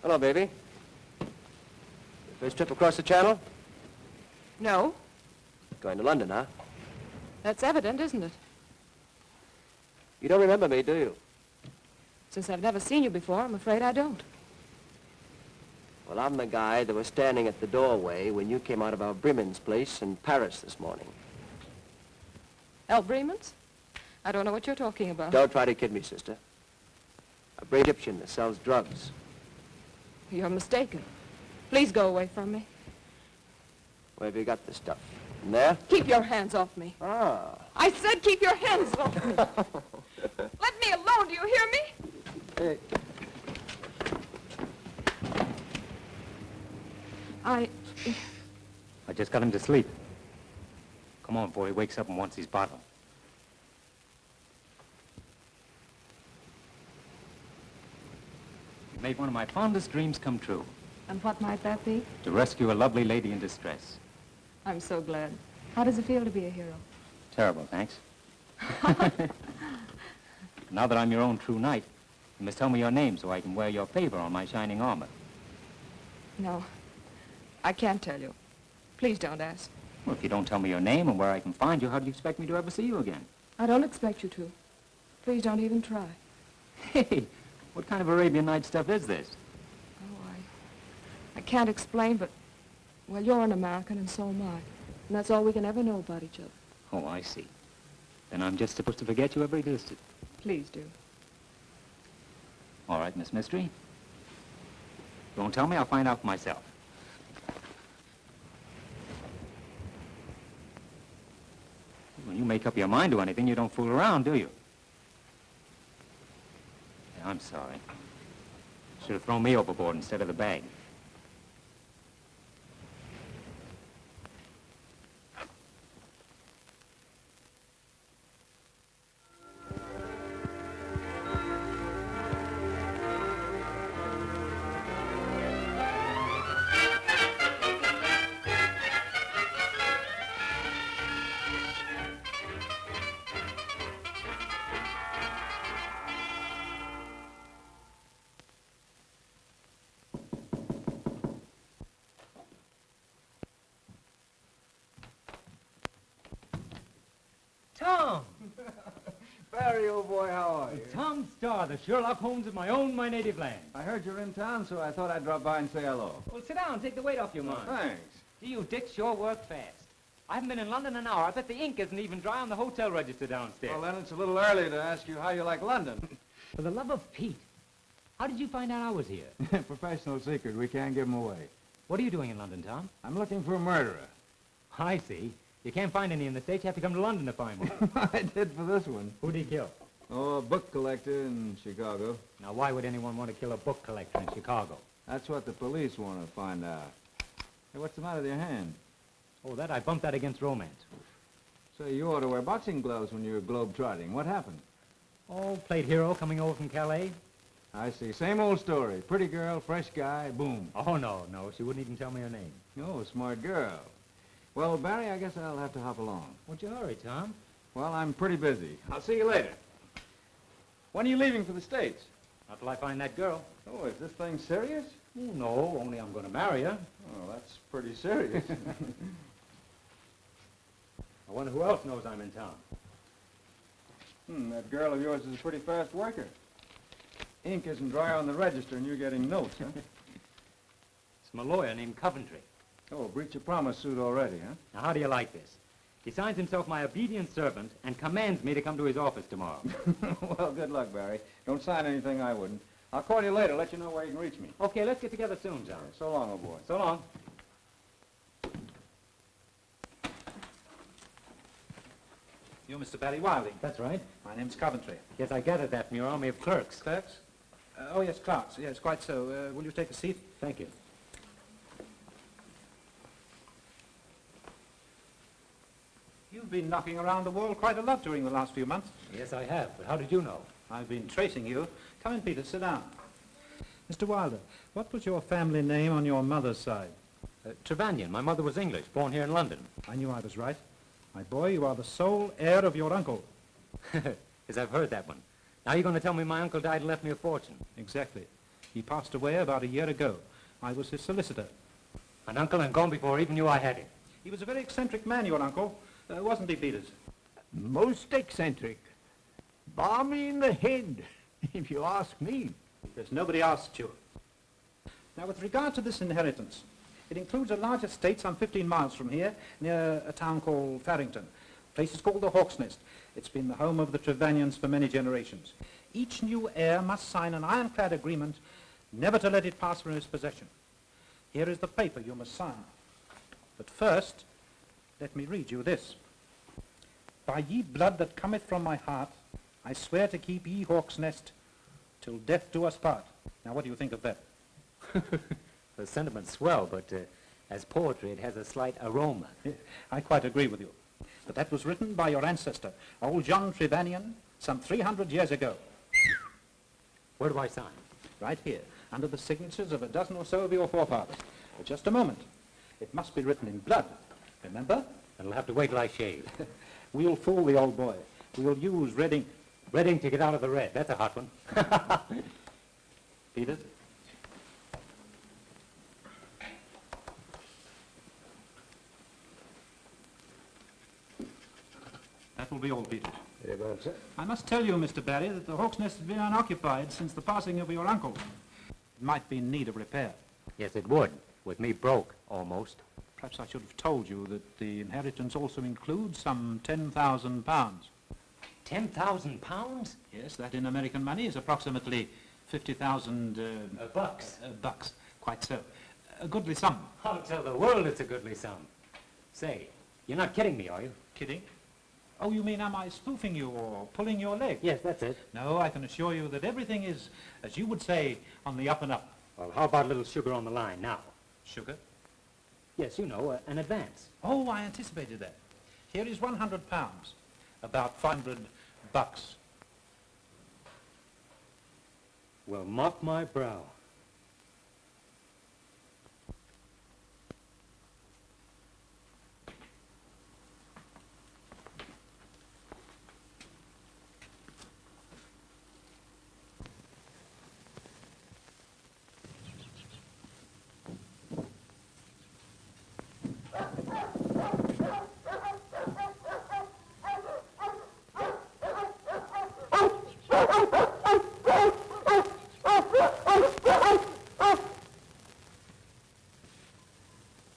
Hello, baby. First trip across the channel? No. Going to London, huh? That's evident, isn't it? You don't remember me, do you? Since I've never seen you before, I'm afraid I don't. Well, I'm the guy that was standing at the doorway when you came out of our Bremen's place in Paris this morning. El Bremen's? I don't know what you're talking about. Don't try to kid me, sister. A brave Egyptian that sells drugs. You're mistaken. Please go away from me. Where have you got the stuff? In there? Keep your hands off me. Ah. I said keep your hands off me. Let me alone, do you hear me? Hey. I just got him to sleep. Come on before he wakes up and wants his bottle. You made one of my fondest dreams come true. And what might that be? To rescue a lovely lady in distress. I'm so glad. How does it feel to be a hero? Terrible, thanks. Now that I'm your own true knight, you must tell me your name so I can wear your favor on my shining armor. No, I can't tell you. Please don't ask. Well, if you don't tell me your name and where I can find you, how do you expect me to ever see you again? I don't expect you to. Please don't even try. Hey, what kind of Arabian Night stuff is this? Oh, I can't explain, but, well, you're an American and so am I. And that's all we can ever know about each other. Oh, I see. Then I'm just supposed to forget you ever existed. Please do. All right, Miss Mystery. You won't tell me, I'll find out for myself. When you make up your mind to anything, you don't fool around, do you? Yeah, I'm sorry. Should have thrown me overboard instead of the bag. Tom! Barry, old boy, how are you? Tom Starr, the Sherlock Holmes of my native land. I heard you're in town, so I thought I'd drop by and say hello. Well, sit down, take the weight off your mind. Thanks. Gee, you dicks sure work fast. I haven't been in London an hour. I bet the ink isn't even dry on the hotel register downstairs. Well, then it's a little early to ask you how you like London. For the love of Pete, how did you find out I was here? Professional secret. We can't give 'em away. What are you doing in London, Tom? I'm looking for a murderer. I see. You can't find any in the States. You have to come to London to find one. I did for this one. Who'd he kill? Oh, a book collector in Chicago. Now, why would anyone want to kill a book collector in Chicago? That's what the police want to find out. Hey, what's the matter with your hand? Oh, that I bumped that against romance. Say, you ought to wear boxing gloves when you're globe-trotting. What happened? Oh, played hero coming over from Calais. I see. Same old story. Pretty girl, fresh guy, boom. Oh, no. She wouldn't even tell me her name. Oh, smart girl. Well, Barry, I guess I'll have to hop along. What's your hurry, Tom? Well, I'm pretty busy. I'll see you later. When are you leaving for the States? Not till I find that girl. Oh, is this thing serious? Oh, no, only I'm going to marry her. Oh, that's pretty serious. I wonder who else knows I'm in town. That girl of yours is a pretty fast worker. Ink isn't dry on the register and you're getting notes, huh? It's my lawyer named Coventry. Oh, breach of promise suit already, huh? Now, how do you like this? He signs himself my obedient servant and commands me to come to his office tomorrow. Well, good luck, Barry. Don't sign anything I wouldn't. I'll call you later, let you know where you can reach me. Okay, let's get together soon, John. So long, old boy. So long. You're Mr. Barry Wilding. That's right. My name's Coventry. Yes, I gathered that from your army of clerks. Clerks? Oh, yes, clerks. Yes, quite so. Will you take a seat? Thank you. You've been knocking around the world quite a lot during the last few months. Yes, I have. But how did you know? I've been tracing you. Come in, Peter. Sit down. Mr. Wilder, what was your family name on your mother's side? Trevanion. My mother was English, born here in London. I knew I was right. My boy, you are the sole heir of your uncle. Yes, I've heard that one. Now you're going to tell me my uncle died and left me a fortune. Exactly. He passed away about a year ago. I was his solicitor. An uncle and gone before even knew I had him. He was a very eccentric man, your uncle. Wasn't he, Peters? Most eccentric. Balmy in the head, if you ask me. There's nobody asked you. Now, with regard to this inheritance, it includes a large estate some 15 miles from here, near a town called Farrington. The place is called the Hawk's Nest. It's been the home of the Trevanions for many generations. Each new heir must sign an ironclad agreement never to let it pass from his possession. Here is the paper you must sign. But first, let me read you this. By ye blood that cometh from my heart, I swear to keep ye Hawk's Nest till death do us part. Now, what do you think of that? The sentiment's swell, but as poetry, it has a slight aroma. I quite agree with you. But that was written by your ancestor, old John Trevanion, some 300 years ago. Where do I sign? Right here, under the signatures of a dozen or so of your forefathers. But just a moment. It must be written in blood. Remember? It'll have to wait till I shave. We'll fool the old boy. We'll use red ink. Red ink to get out of the red. That's a hot one. Peters? That will be all, Peters. Very well, sir. I must tell you, Mr. Barry, that the Hawk's Nest has been unoccupied since the passing of your uncle. It might be in need of repair. Yes, it would. With me broke, almost. Perhaps I should have told you that the inheritance also includes some £10,000. 10,000 pounds? Yes, that in American money is approximately 50,000 bucks. Bucks, quite so. A goodly sum. I'll tell the world it's a goodly sum. Say, you're not kidding me, are you? Kidding? Oh, you mean am I spoofing you or pulling your leg? Yes, that's it. No, I can assure you that everything is, as you would say, on the up and up. Well, how about a little sugar on the line now? Sugar? Yes, you know, an advance. Oh, I anticipated that. Here is £100, about 500 bucks. Well, mop my brow.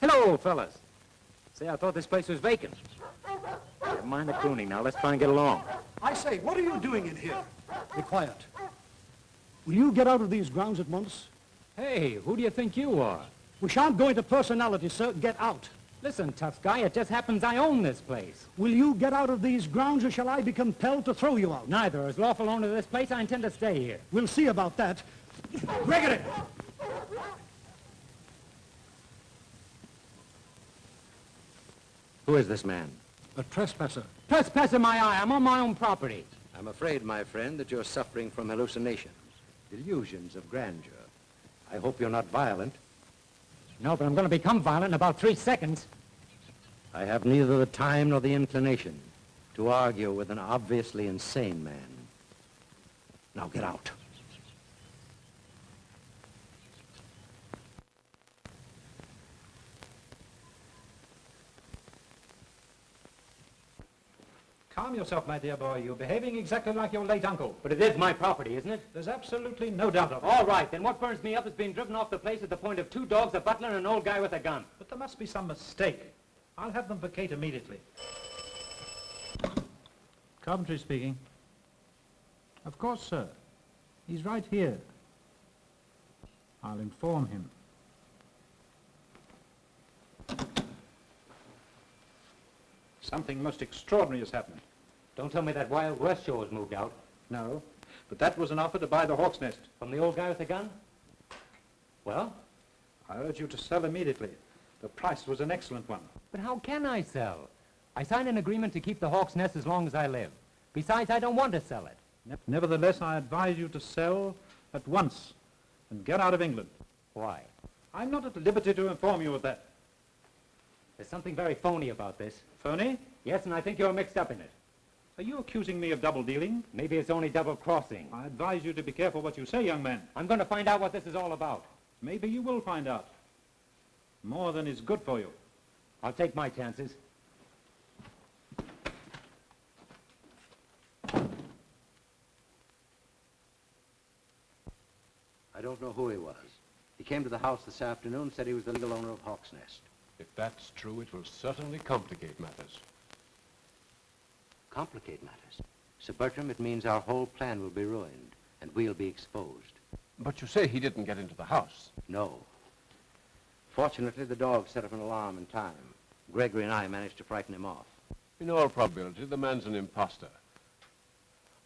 Hello, fellas. Say, I thought this place was vacant. Never mind the crooning now. Let's try and get along. I say, what are you doing in here? Be quiet. Will you get out of these grounds at once? Hey, who do you think you are? We shan't go into personality, sir. Get out. Listen, tough guy, it just happens I own this place. Will you get out of these grounds, or shall I be compelled to throw you out? Neither. As lawful owner of this place, I intend to stay here. We'll see about that. Gregory! Who is this man? A trespasser. Trespass in my eye. I'm on my own property. I'm afraid, my friend, that you're suffering from hallucinations, delusions of grandeur. I hope you're not violent. No, but I'm going to become violent in about 3 seconds. I have neither the time nor the inclination to argue with an obviously insane man. Now get out. Calm yourself, my dear boy. You're behaving exactly like your late uncle. But it is my property, isn't it? There's absolutely no doubt of it. All right, then what burns me up is being driven off the place at the point of 2 dogs, a butler, and an old guy with a gun. But there must be some mistake. I'll have them vacate immediately. Coventry speaking. Of course, sir. He's right here. I'll inform him. Something most extraordinary has happened. Don't tell me that Wild West show has moved out. No, but that was an offer to buy the Hawk's Nest. From the old guy with the gun? Well? I urge you to sell immediately. The price was an excellent one. But how can I sell? I signed an agreement to keep the Hawk's Nest as long as I live. Besides, I don't want to sell it. Nevertheless, I advise you to sell at once and get out of England. Why? I'm not at liberty to inform you of that. There's something very phony about this. Phony? Yes, and I think you're mixed up in it. Are you accusing me of double-dealing? Maybe it's only double-crossing. I advise you to be careful what you say, young man. I'm going to find out what this is all about. Maybe you will find out. More than is good for you. I'll take my chances. I don't know who he was. He came to the house this afternoon, said he was the legal owner of Hawk's Nest. If that's true, it will certainly complicate matters. Complicate matters. Sir Bertram, it means our whole plan will be ruined, and we'll be exposed. But you say he didn't get into the house. No. Fortunately, the dog set up an alarm in time. Gregory and I managed to frighten him off. In all probability, the man's an imposter.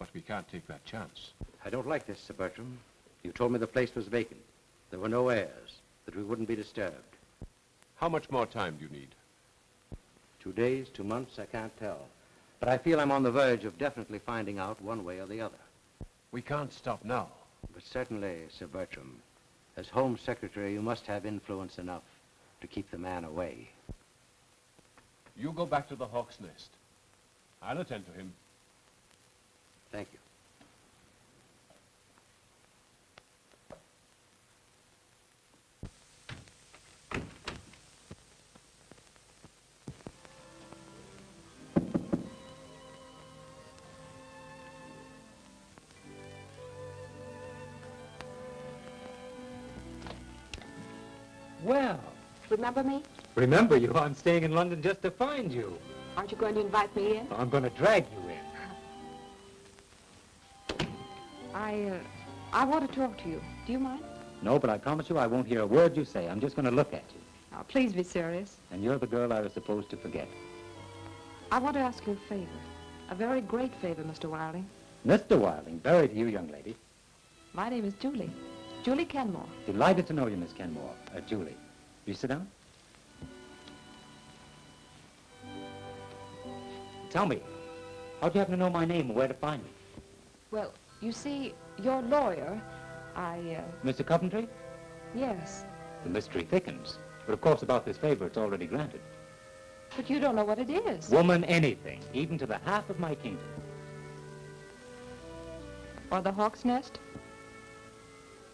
But we can't take that chance. I don't like this, Sir Bertram. You told me the place was vacant. There were no heirs, that we wouldn't be disturbed. How much more time do you need? 2 days, 2 months, I can't tell. But I feel I'm on the verge of definitely finding out one way or the other. We can't stop now. But certainly, Sir Bertram, as Home Secretary, you must have influence enough to keep the man away. You go back to the Hawk's Nest. I'll attend to him. Thank you. Well, Remember me? remember you. I'm staying in London just to find you. Aren't you going to invite me in? I'm going to drag you in. I want to talk to you. Do you mind? No, but I promise you I won't hear a word you say. I'm just going to look at you. Now, please be serious. And you're the girl I was supposed to forget. I want to ask you a favor. A very great favor, Mr. Wilding. Mr. Wilding, very to you, young lady. My name is Julie. Julie Kenmore. Delighted to know you, Miss Kenmore. Julie. Will you sit down? Tell me, how'd you happen to know my name and where to find me? Well, you see, your lawyer, Mr. Coventry? yes. The mystery thickens. But of course, about this favor, it's already granted. But you don't know what it is. Woman, anything, even to the half of my kingdom. Or the Hawk's Nest?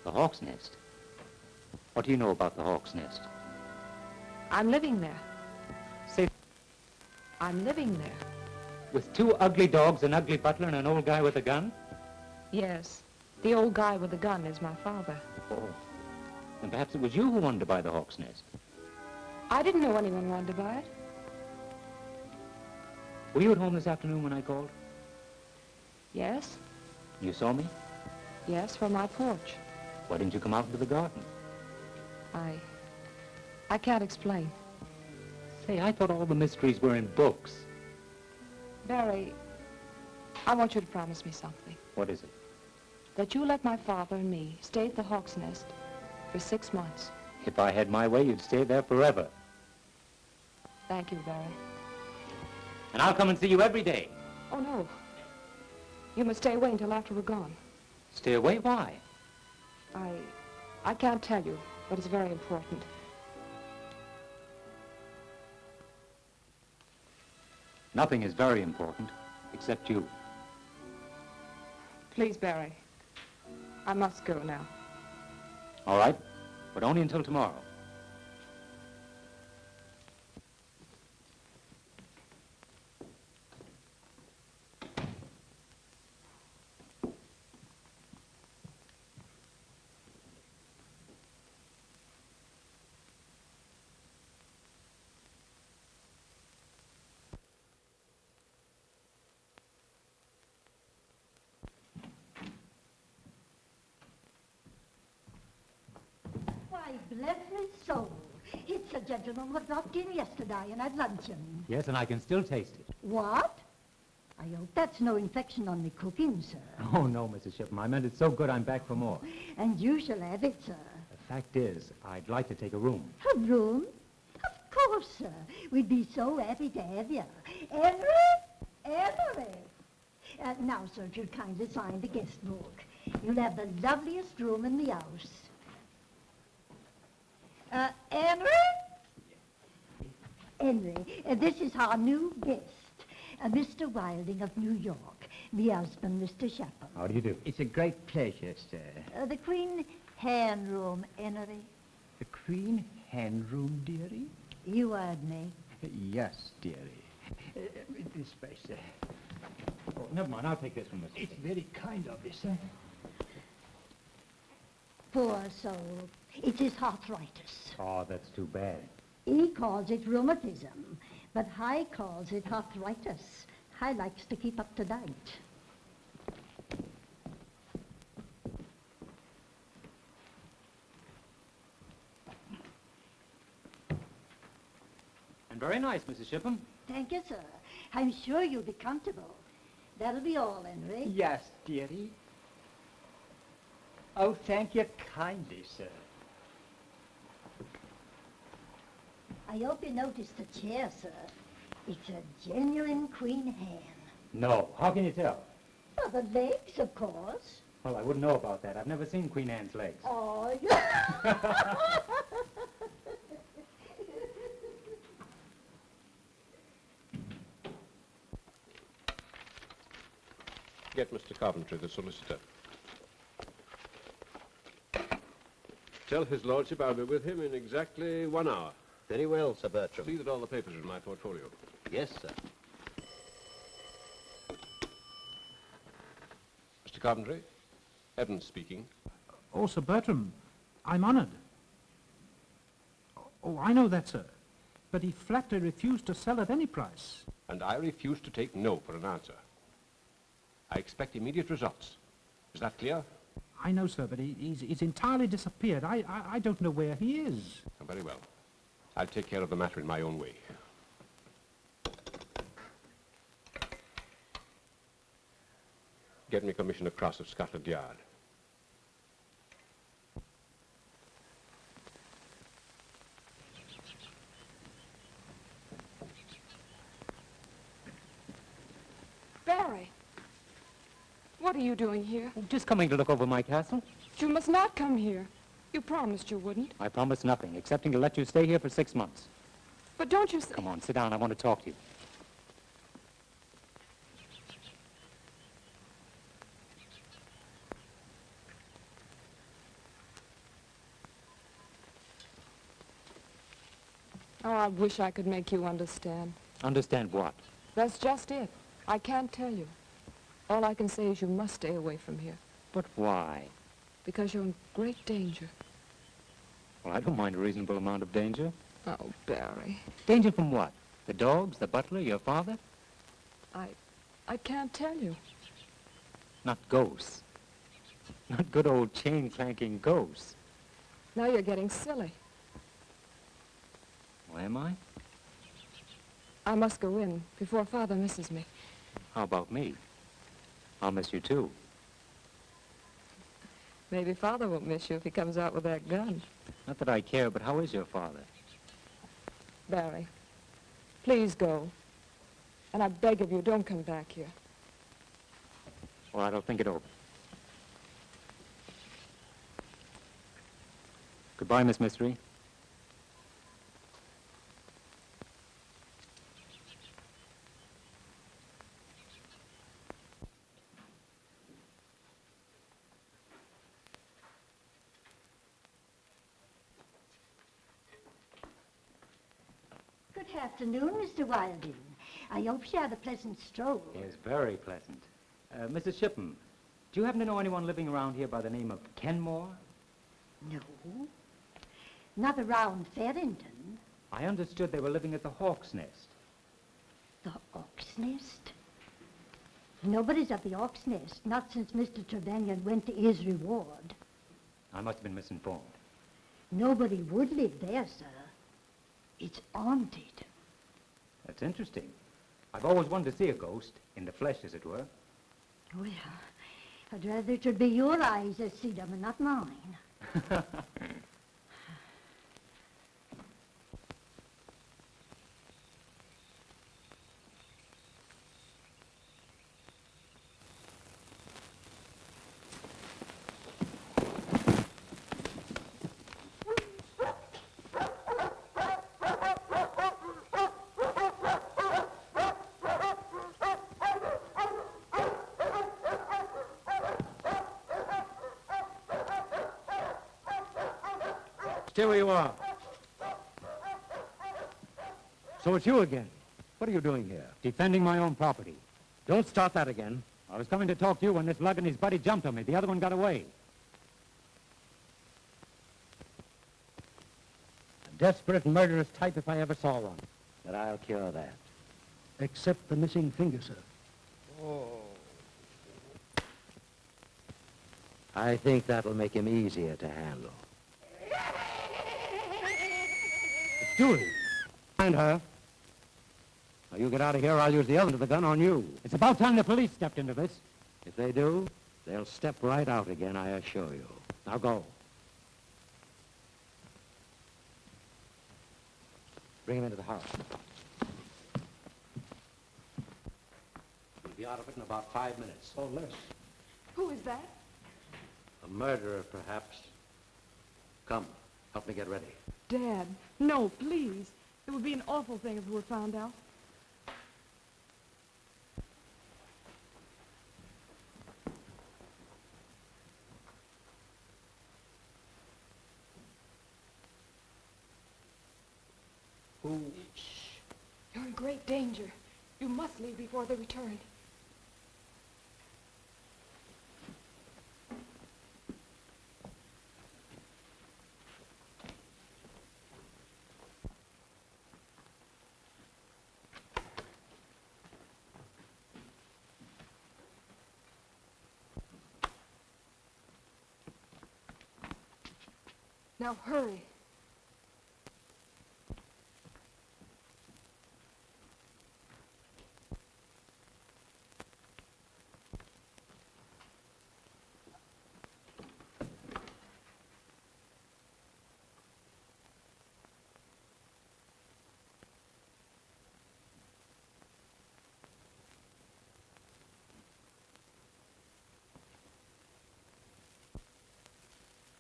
The Hawk's Nest? What do you know about the Hawk's Nest? I'm living there. Say, I'm living there. with 2 ugly dogs, an ugly butler, and an old guy with a gun? Yes. The old guy with the gun is my father. Oh. And perhaps it was you who wanted to buy the Hawk's Nest. I didn't know anyone wanted to buy it. Were you at home this afternoon when I called? Yes. You saw me? Yes, from my porch. Why didn't you come out into the garden? I can't explain. Say, I thought all the mysteries were in books. Barry, I want you to promise me something. What is it? That you let my father and me stay at the Hawk's Nest for 6 months. If I had my way, you'd stay there forever. Thank you, Barry. And I'll come and see you every day. Oh, no. You must stay away until after we're gone. Stay away? Why? I can't tell you, but it's very important. Nothing is very important, except you. Please, Barry. I must go now. All right, but only until tomorrow. bless his soul. It's a gentleman who dropped in yesterday and had luncheon. Yes, and I can still taste it. What? I hope that's no infection on the cooking, sir. Oh, no, Mrs. Shipham. I meant it so good I'm back for more. And you shall have it, sir. The fact is, I'd like to take a room. A room? Of course, sir. We'd be so happy to have you. Henry? Henry! Now, sir, if you'd kindly sign the guest book. You'll have the loveliest room in the house. Henry? Henry, this is our new guest, Mr. Wilding of New York, me husband, Mr. Shipham. How do you do? It's a great pleasure, sir. The Queen Hen Room, Henry. The Queen Hen Room, dearie? You heard me. Yes, dearie. This way, sir. Oh, never mind. I'll take this one, Mr. It's very kind of you, sir. Poor soul. It's his arthritis. Oh, that's too bad. He calls it rheumatism, but I calls it arthritis. I likes to keep up to date. And very nice, Mrs. Shipham. Thank you, sir. I'm sure you'll be comfortable. That'll be all, Henry. Yes, dearie. Oh, thank you kindly, sir. I hope you noticed the chair, sir. It's a genuine Queen Hen. No. How can you tell? Well, the legs, of course. Well, I wouldn't know about that. I've never seen Queen Anne's legs. Oh, Get Mr. Coventry, the solicitor. Tell his lordship I'll be with him in exactly 1 hour. Very well, Sir Bertram. See that all the papers are in my portfolio. Yes, sir. Mr. Coventry, Evans speaking. Oh, Sir Bertram, I'm honored. Oh, I know that, sir. But he flatly refused to sell at any price. And I refuse to take no for an answer. I expect immediate results. Is that clear? I know, sir, but he's entirely disappeared. I don't know where he is. Oh, very well. I'll take care of the matter in my own way. Get me Commissioner Cross of Scotland Yard. Barry, what are you doing here? Just coming to look over my castle. You must not come here. You promised you wouldn't. I promised nothing, excepting to let you stay here for 6 months. But don't you say... Come on, sit down. I want to talk to you. Oh, I wish I could make you understand. Understand what? That's just it. I can't tell you. All I can say is you must stay away from here. But why? Because you're in great danger. Well, I don't mind a reasonable amount of danger. Oh, Barry. Danger from what? The dogs, the butler, your father? I can't tell you. Not ghosts. Not good old chain-clanking ghosts. Now you're getting silly. Well, am I? I must go in before Father misses me. How about me? I'll miss you, too. Maybe Father won't miss you if he comes out with that gun. Not that I care, but how is your father? Barry, please go. And I beg of you, don't come back here. All right, I'll think it over. Goodbye, Miss Mystery. Good afternoon, Mr. Wilding. I hope you had a pleasant stroll. Yes, very pleasant. Mrs. Shipham, do you happen to know anyone living around here by the name of Kenmore? No. Not around Fenton. I understood they were living at the Hawk's Nest. The Hawk's Nest? Nobody's at the Hawk's Nest, not since Mr. Trevanion went to his reward. I must have been misinformed. Nobody would live there, sir. It's haunted. That's interesting. I've always wanted to see a ghost, in the flesh, as it were. Well, I'd rather it should be your eyes that see them and not mine. Stay where you are. So it's you again. What are you doing here? Defending my own property. Don't start that again. I was coming to talk to you when this lug and his buddy jumped on me. The other one got away. A desperate, murderous type if I ever saw one. But I'll cure that. Except the missing finger, sir. Oh. I think that'll make him easier to handle. It's Julie. Find her. Now, you get out of here, I'll use the other end of the gun on you. It's about time the police stepped into this. If they do, they'll step right out again, I assure you. Now go. Bring him into the house. We'll be out of it in about 5 minutes. Or less. Who is that? A murderer, perhaps. Come, help me get ready. Dad, no, please. It would be an awful thing if we were found out. Shh. You're in great danger. You must leave before they return. Now hurry.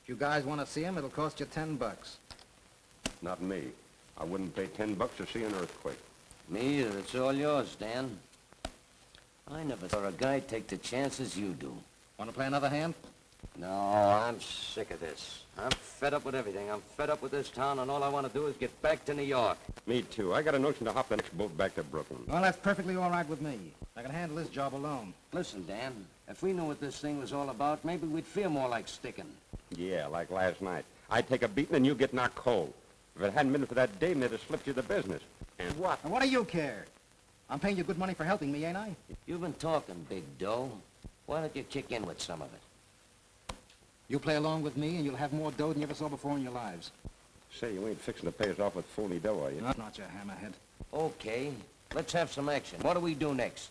If you guys want to see him, it'll cost you $10. Not me. I wouldn't pay $10 to see an earthquake. Me either. It's all yours, Dan. I never saw a guy take the chances you do. Want to play another hand? No, I'm sick of this. I'm fed up with everything. I'm fed up with this town, and all I want to do is get back to New York. Me too. I got a notion to hop the next boat back to Brooklyn. Well, that's perfectly all right with me. I can handle this job alone. Listen, Dan, if we knew what this thing was all about, maybe we'd feel more like sticking. Yeah, like last night. I'd take a beating and you get knocked cold. If it hadn't been for that dame, they'd have slipped you the business. And what? And what do you care? I'm paying you good money for helping me, ain't I? You've been talking, Big Doe. Why don't you kick in with some of it? You play along with me and you'll have more dough than you ever saw before in your lives. Say, you ain't fixing to pay us off with phony dough, are you? Not you hammerhead. Okay, let's have some action. What do we do next?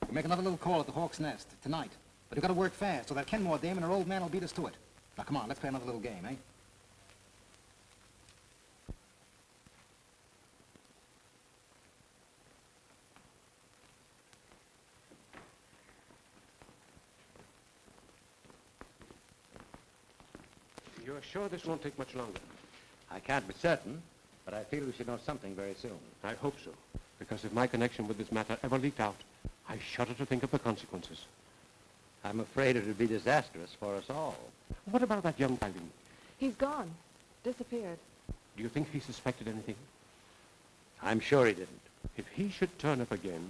We make another little call at the Hawk's Nest tonight. But you've got to work fast so that Kenmore dame and her old man will beat us to it. Now, come on, let's play another little game, eh? You're sure this won't take much longer? I can't be certain, but I feel we should know something very soon. I hope so. Because if my connection with this matter ever leaked out, I shudder to think of the consequences. I'm afraid it would be disastrous for us all. What about that young guy? He's gone. Disappeared. Do you think he suspected anything? I'm sure he didn't. If he should turn up again,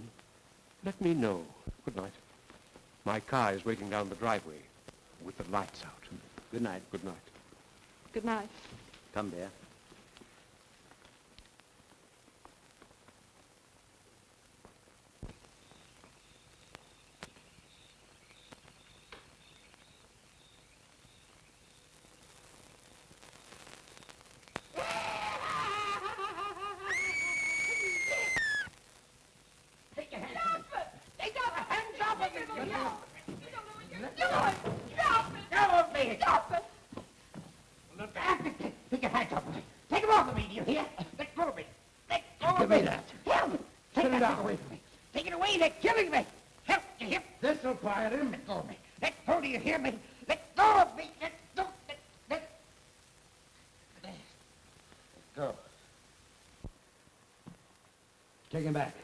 let me know. Good night. My car is waiting down the driveway with the lights out. Good night. Good night. Good night. Come, dear. Take your hands off me. Take them off of me, do you hear? Let go of me. Let go of me. Give me that. Help! Take that thing away from me. Take it away, they're killing me. Help, you hear? This'll quiet him. Let go of me. Let go, do you hear me? Let go of me. Let Go. Take him back.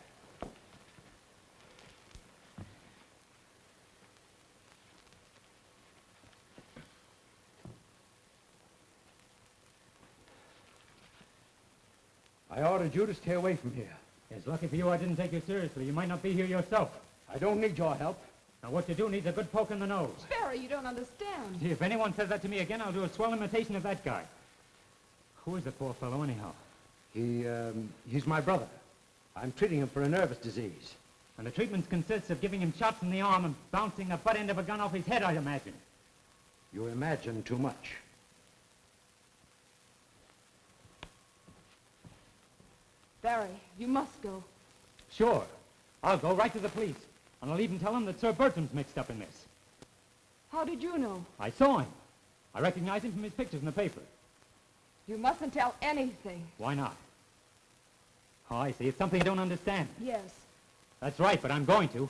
I ordered you to stay away from here. It's lucky for you I didn't take you seriously. You might not be here yourself. I don't need your help. Now, what you do needs a good poke in the nose. Barry, you don't understand. Gee, if anyone says that to me again, I'll do a swell imitation of that guy. Who is the poor fellow, anyhow? He's my brother. I'm treating him for a nervous disease. And the treatment consists of giving him shots in the arm and bouncing the butt end of a gun off his head, I imagine. You imagine too much. Barry, you must go. Sure. I'll go right to the police. And I'll even tell them that Sir Bertram's mixed up in this. How did you know? I saw him. I recognize him from his pictures in the paper. You mustn't tell anything. Why not? Oh, I see. It's something you don't understand. Yes. That's right, but I'm going to.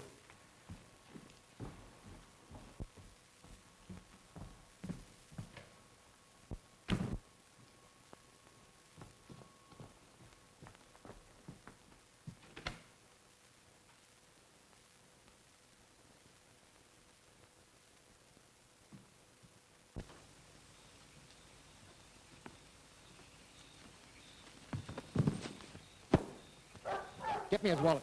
Get me his wallet.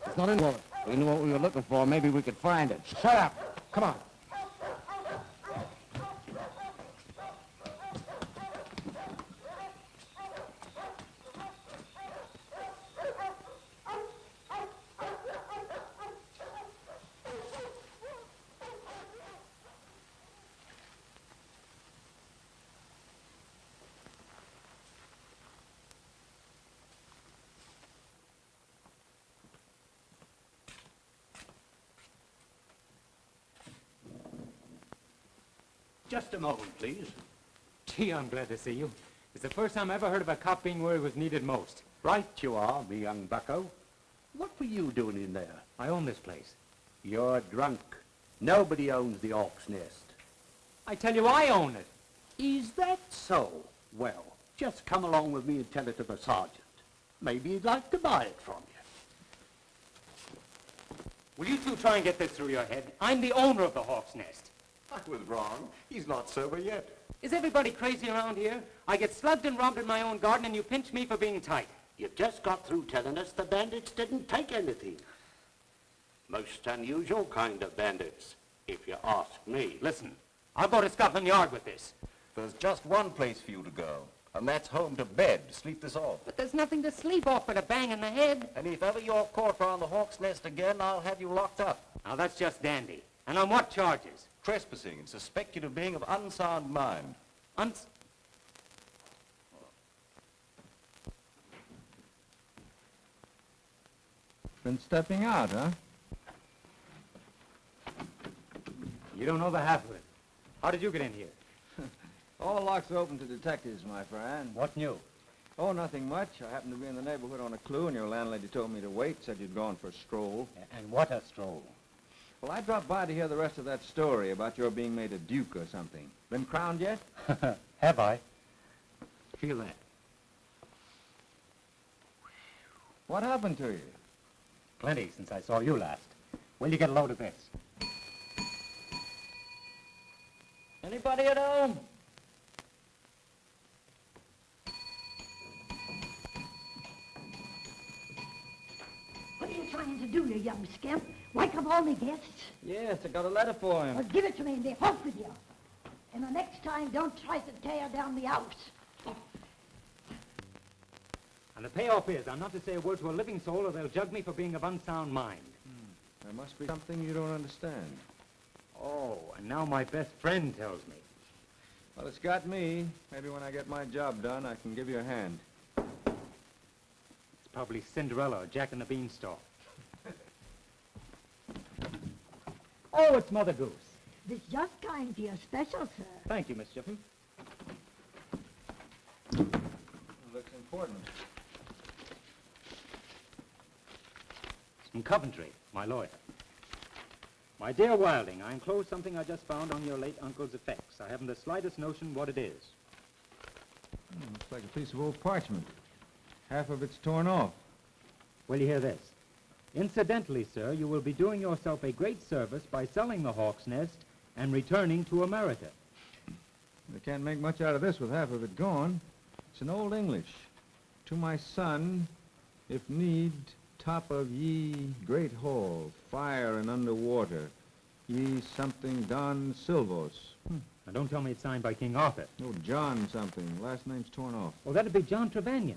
It's not in the wallet. We knew what we were looking for. Maybe we could find it. Shut up. Come on. Just a moment, please. Gee, I'm glad to see you. It's the first time I ever heard of a cop being where he was needed most. Right you are, me young bucko. What were you doing in there? I own this place. You're drunk. Nobody owns the Hawk's Nest. I tell you, I own it. Is that so? Well, just come along with me and tell it to the sergeant. Maybe he'd like to buy it from you. Will you two try and get this through your head? I'm the owner of the Hawk's Nest. I was wrong. He's not sober yet. Is everybody crazy around here? I get slugged and robbed in my own garden, and you pinch me for being tight. You just got through telling us the bandits didn't take anything. Most unusual kind of bandits, if you ask me. Listen, I'll go to Scotland Yard with this. There's just one place for you to go, and that's home to bed to sleep this off. But there's nothing to sleep off but a bang in the head. And if ever you're caught around the Hawk's Nest again, I'll have you locked up. Now, that's just dandy. And on what charges? Trespassing and suspected of being of unsound mind. Been stepping out, huh? You don't know the half of it. How did you get in here? All locks are open to detectives, my friend. What new? Oh, nothing much. I happened to be in the neighborhood on a clue, and your landlady told me to wait, said you'd gone for a stroll. And what a stroll. Well, I dropped by to hear the rest of that story about your being made a duke or something. Been crowned yet? Have I? Feel that. What happened to you? Plenty since I saw you last. Will you get a load of this? Anybody at home? What are you trying to do, you young scamp? Wake up all the guests? Yes, I got a letter for him. Well, give it to me and be off with you. And the next time, don't try to tear down the house. And the payoff is, I'm not to say a word to a living soul or they'll jug me for being of unsound mind. There must be something you don't understand. Oh, and now my best friend tells me. Well, it's got me. Maybe when I get my job done, I can give you a hand. It's Probably Cinderella or Jack and the Beanstalk. Oh, it's Mother Goose. This just kind for your special, sir. Thank you, Miss Jiffin. Looks important. From Coventry, my lawyer. My dear Wilding, I enclose something I just found on your late uncle's effects. I haven't the slightest notion what it is. Looks like a piece of old parchment. Half of it's torn off. Will you hear this? Incidentally, sir, you will be doing yourself a great service by selling the Hawk's Nest and returning to America. They can't make much out of this with half of it gone. It's in Old English. To my son, if need, top of ye great hall, fire and under water, ye something Don Silvos. Now, don't tell me it's signed by King Arthur. No, John something. Last name's torn off. Well, that'd be John Trevanion.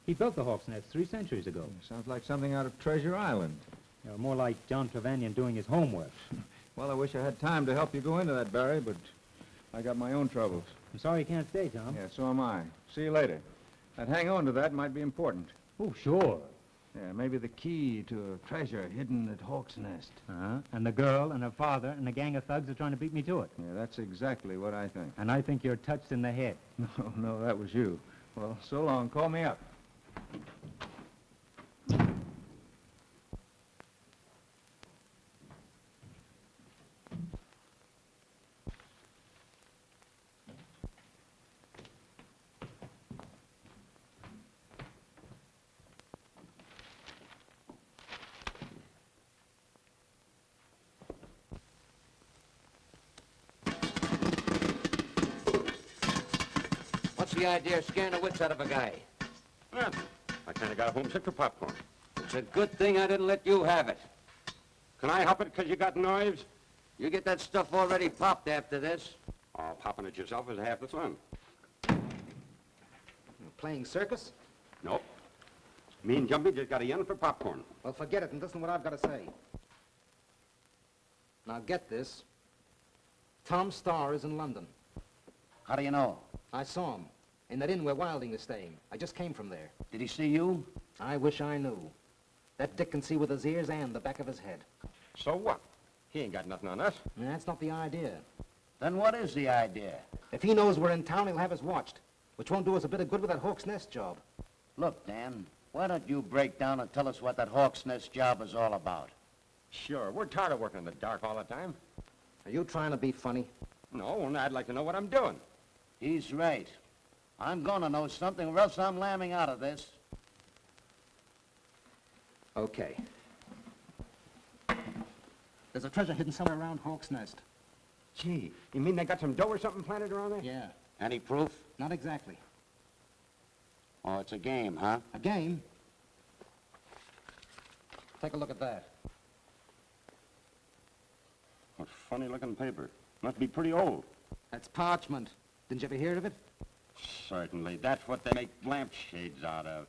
He built the Hawk's Nest 3 centuries ago. Sounds like something out of Treasure Island. More like John Trevanion doing his homework. Well, I wish I had time to help you go into that, Barry, but I got my own troubles. I'm sorry you can't stay, Tom. Yeah, so am I. See you later. I'd hang on to that might be important. Oh, sure. Yeah, maybe the key to a treasure hidden at Hawk's Nest. And the girl and her father and a gang of thugs are trying to beat me to it. Yeah, that's exactly what I think. And I think you're touched in the head. No, that was you. Well, so long. Call me up. What's the idea of scaring the wits out of a guy? Well, I kind of got homesick for popcorn. It's a good thing I didn't let you have it. Can I help it because you got knives? You get that stuff already popped after this. Oh, popping it yourself is half the fun. Playing circus? Nope. Me and Jumpy just got a yen for popcorn. Well, forget it and listen to what I've got to say. Now, get this. Tom Starr is in London. How do you know? I saw him in that inn where Wilding is staying. I just came from there. Did he see you? I wish I knew. That Dick can see with his ears and the back of his head. So what? He ain't got nothing on us. That's not the idea. Then what is the idea? If he knows we're in town, he'll have us watched, which won't do us a bit of good with that Hawk's Nest job. Look, Dan, why don't you break down and tell us what that Hawk's Nest job is all about? Sure, we're tired of working in the dark all the time. Are you trying to be funny? No, and I'd like to know what I'm doing. He's right. I'm gonna know something or else I'm lambing out of this. Okay. There's a treasure hidden somewhere around Hawk's Nest. Gee, you mean they got some dough or something planted around there? Yeah. Any proof? Not exactly. Oh, it's a game, huh? A game? Take a look at that. What funny-looking paper. Must be pretty old. That's parchment. Didn't you ever hear of it? Certainly. That's what they make lampshades out of.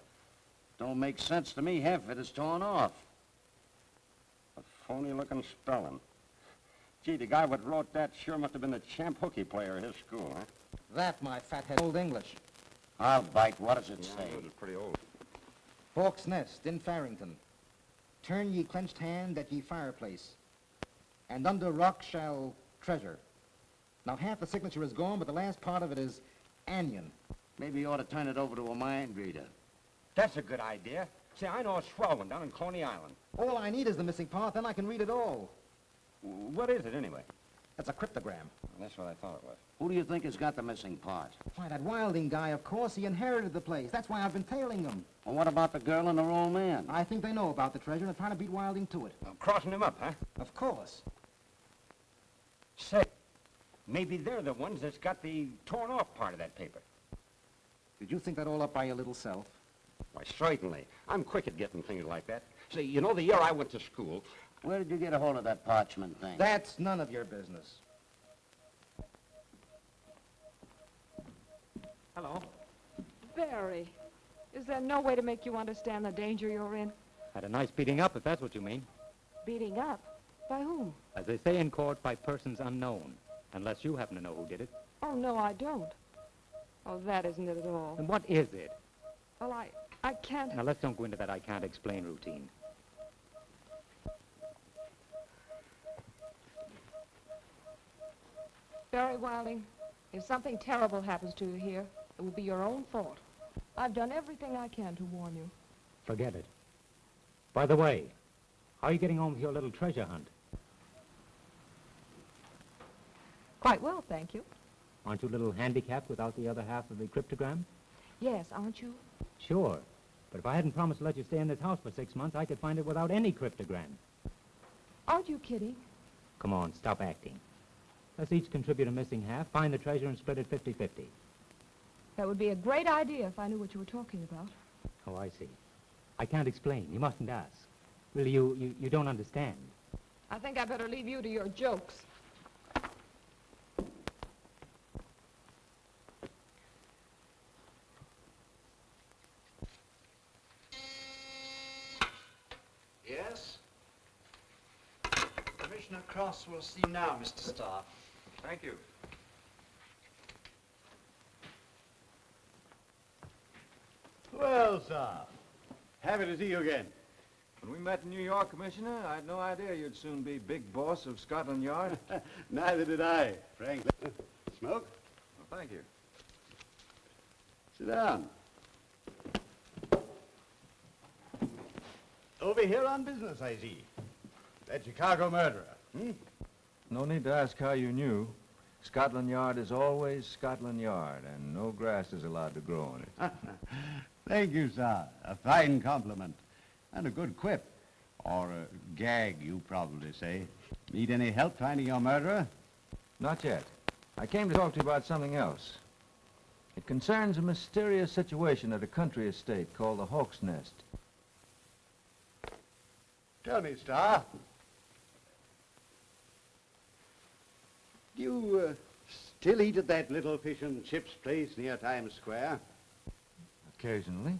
Don't make sense to me. Half of it is torn off. A phony-looking spelling. Gee, the guy what wrote that sure must have been the champ hooky player at his school, huh? That, my fathead, Old English. I'll bite. What does it say? It's pretty old. Hawk's Nest in Farrington. Turn ye clenched hand at ye fireplace, and under rock shall treasure. Now, half the signature is gone, but the last part of it is anion. Maybe you ought to turn it over to a mind reader. That's a good idea. See, I know a swell one down in Coney Island. All I need is the missing part, then I can read it all. What is it, anyway? That's a cryptogram. That's what I thought it was. Who do you think has got the missing part? Why, that Wilding guy, of course. He inherited the place. That's why I've been tailing him. Well, what about the girl and her old man? I think they know about the treasure and are trying to beat Wilding to it. Crossing him up, huh? Of course. Say, maybe they're the ones that's got the torn-off part of that paper. Did you think that all up by your little self? Why, certainly. I'm quick at getting things like that. Say, you know, the year I went to school... Where did you get a hold of that parchment thing? That's none of your business. Hello? Barry, is there no way to make you understand the danger you're in? Had a nice beating up, if that's what you mean. Beating up? By whom? As they say in court, by persons unknown. Unless you happen to know who did it. Oh, no, I don't. Oh, that isn't it at all. And what is it? Well, I can't. Now, let's don't go into that I can't explain routine. Barry Wilding, if something terrible happens to you here, it will be your own fault. I've done everything I can to warn you. Forget it. By the way, how are you getting on with your little treasure hunt? Quite well, thank you. Aren't you a little handicapped without the other half of the cryptogram? Yes, aren't you? Sure. But if I hadn't promised to let you stay in this house for 6 months, I could find it without any cryptogram. Aren't you kidding? Come on, stop acting. Let's each contribute a missing half, find the treasure, and split it 50-50. That would be a great idea if I knew what you were talking about. Oh, I see. I can't explain. You mustn't ask. Really, you don't understand. I think I better leave you to your jokes. Yes? Commissioner Cross will see now, Mr. Starr. Thank you. Well, sir, happy to see you again. When we met in New York, Commissioner, I had no idea you'd soon be big boss of Scotland Yard. Neither did I, frankly. Smoke? Well, thank you. Sit down. Over here on business, I see. That Chicago murderer, hmm? No need to ask how you knew. Scotland Yard is always Scotland Yard, and no grass is allowed to grow on it. Thank you, sir. A fine compliment. And a good quip. Or a gag, you probably say. Need any help finding your murderer? Not yet. I came to talk to you about something else. It concerns a mysterious situation at a country estate called the Hawk's Nest. Tell me, Star. Do you still eat at that little fish and chips place near Times Square? Occasionally.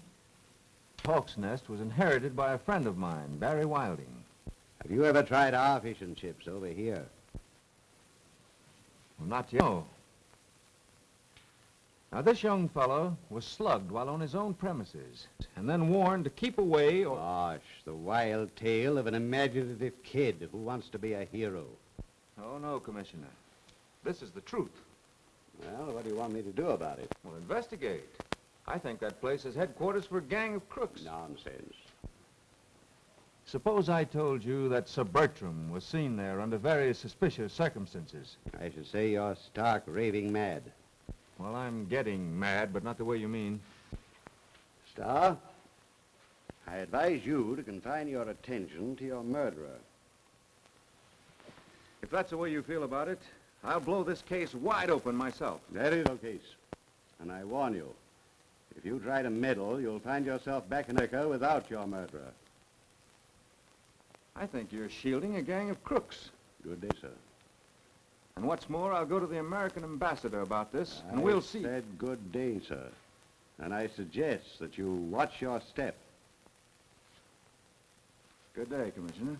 Hawk's Nest was inherited by a friend of mine, Barry Wilding. Have you ever tried our fish and chips over here? Well, not yet. No. Now, this young fellow was slugged while on his own premises, and then warned to keep away or... Gosh, the wild tale of an imaginative kid who wants to be a hero. Oh, no, Commissioner. This is the truth. Well, what do you want me to do about it? Well, investigate. I think that place is headquarters for a gang of crooks. Nonsense. Suppose I told you that Sir Bertram was seen there under very suspicious circumstances. I should say you're stark raving mad. Well, I'm getting mad, but not the way you mean. Star, I advise you to confine your attention to your murderer. If that's the way you feel about it, I'll blow this case wide open myself. That is no case. And I warn you, if you try to meddle, you'll find yourself back in America without your murderer. I think you're shielding a gang of crooks. Good day, sir. And what's more, I'll go to the American ambassador about this, and we'll see. I said good day, sir. And I suggest that you watch your step. Good day, Commissioner.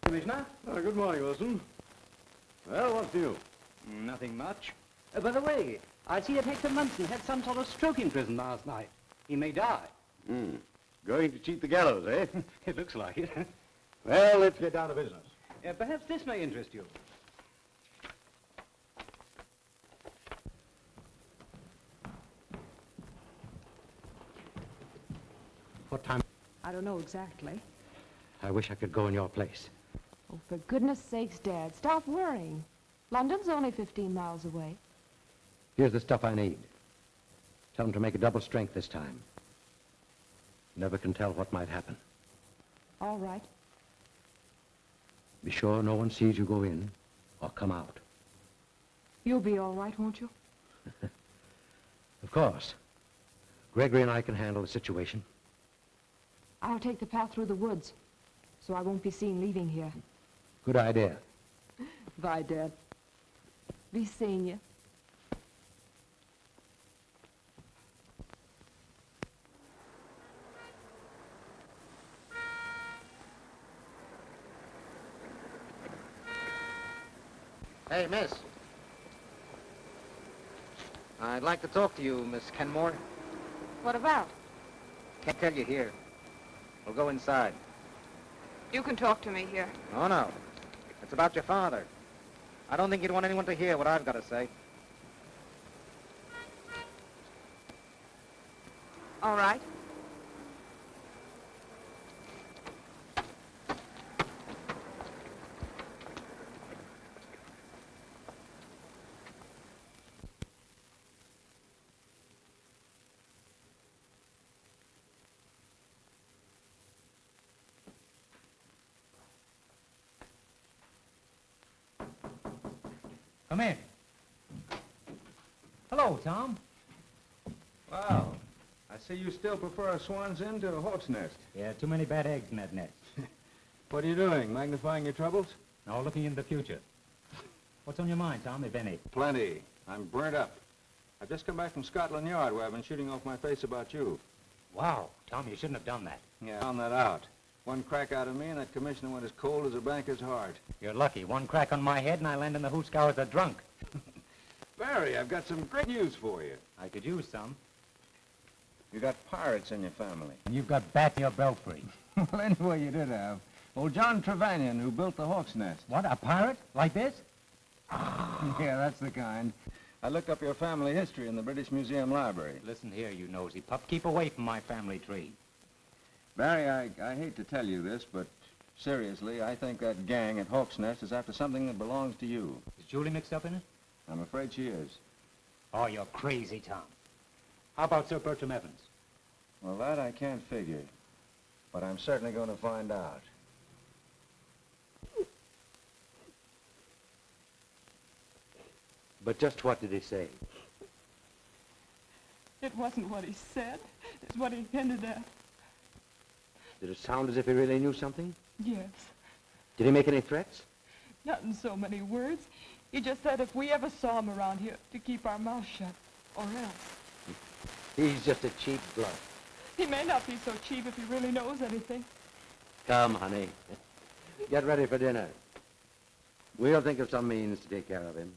Commissioner? Good morning, Wilson. Well, what's new? Nothing much. By the way, I see that Hector Munson had some sort of stroke in prison last night. He may die. Going to cheat the gallows, eh? It looks like it. Well, let's get down to business. Perhaps this may interest you. What time? I don't know exactly. I wish I could go in your place. Oh, for goodness sakes, Dad, stop worrying. London's only 15 miles away. Here's the stuff I need. Tell them to make a double strength this time. Never can tell what might happen. All right. Be sure no one sees you go in or come out. You'll be all right, won't you? Of course. Gregory and I can handle the situation. I'll take the path through the woods, so I won't be seen leaving here. Good idea. Bye, Dad. Be seeing you. Hey, miss. I'd like to talk to you, Miss Kenmore. What about? Can't tell you here. We'll go inside. You can talk to me here. Oh, no. It's about your father. I don't think you'd want anyone to hear what I've got to say. All right. Come in. Hello, Tom. Wow. I see you still prefer a swan's inn to a hawk's nest. Yeah, too many bad eggs in that nest. What are you doing, magnifying your troubles? No, looking into the future. What's on your mind, Tom, if any? Plenty. I'm burnt up. I've just come back from Scotland Yard where I've been shooting off my face about you. Wow, Tom, you shouldn't have done that. Yeah, I found that out. One crack out of me and that commissioner went as cold as a banker's heart. You're lucky. One crack on my head and I land in the hoosegow as a drunk. Barry, I've got some great news for you. I could use some. You got pirates in your family. And you've got bats in your belfry. Well, anyway, you did have. Old John Trevanion, who built the hawk's nest. What, a pirate? Like this? Yeah, that's the kind. I looked up your family history in the British Museum Library. Listen here, you nosy pup. Keep away from my family tree. Barry, I hate to tell you this, but seriously, I think that gang at Hawk's Nest is after something that belongs to you. Is Julie mixed up in it? I'm afraid she is. Oh, you're crazy, Tom. How about Sir Bertram Evans? Well, that I can't figure, but I'm certainly going to find out. But just what did he say? It wasn't what he said. It's what he hinted at. Did it sound as if he really knew something? Yes. Did he make any threats? Not in so many words. He just said if we ever saw him around here, to keep our mouths shut, or else. He's just a cheap bluff. He may not be so cheap if he really knows anything. Come, honey. Get ready for dinner. We'll think of some means to take care of him.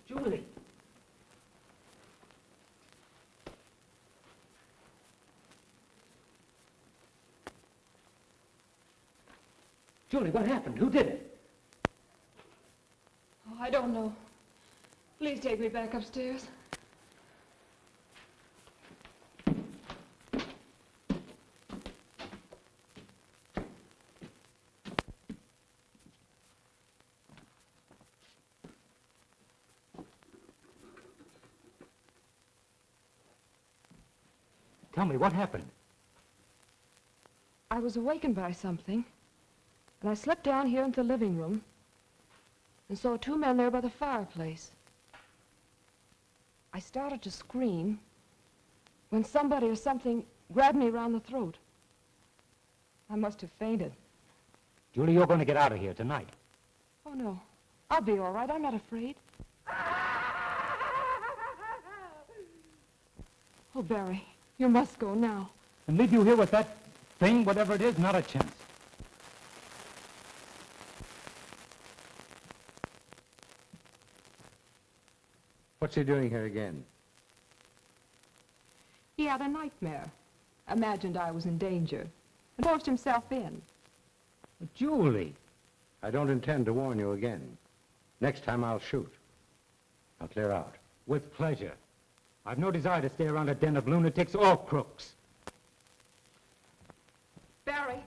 Julie! Julie, what happened? Who did it? Oh, I don't know. Please take me back upstairs. Tell me, what happened? I was awakened by something, and I slipped down here into the living room and saw two men there by the fireplace. I started to scream when somebody or something grabbed me around the throat. I must have fainted. Julie, you're going to get out of here tonight. Oh, no. I'll be all right. I'm not afraid. Oh, Barry, you must go now. And leave you here with that thing, whatever it is, not a chance. What's he doing here again? He had a nightmare. Imagined I was in danger and forced himself in. Julie! I don't intend to warn you again. Next time I'll shoot. I'll clear out. With pleasure. I've no desire to stay around a den of lunatics or crooks. Barry!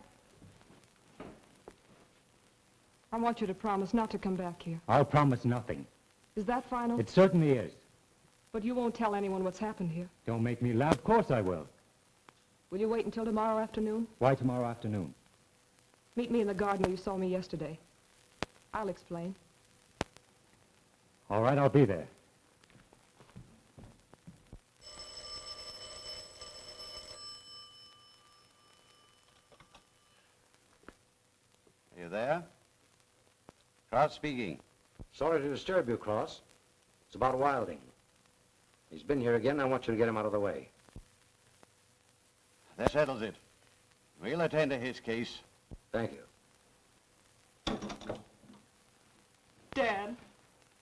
I want you to promise not to come back here. I'll promise nothing. Is that final? It certainly is. But you won't tell anyone what's happened here. Don't make me laugh. Of course I will. Will you wait until tomorrow afternoon? Why tomorrow afternoon? Meet me in the garden where you saw me yesterday. I'll explain. All right, I'll be there. Are you there? Cross speaking. Sorry to disturb you, Cross. It's about Wilding. He's been here again. I want you to get him out of the way. That settles it. We'll attend to his case. Thank you. Dad,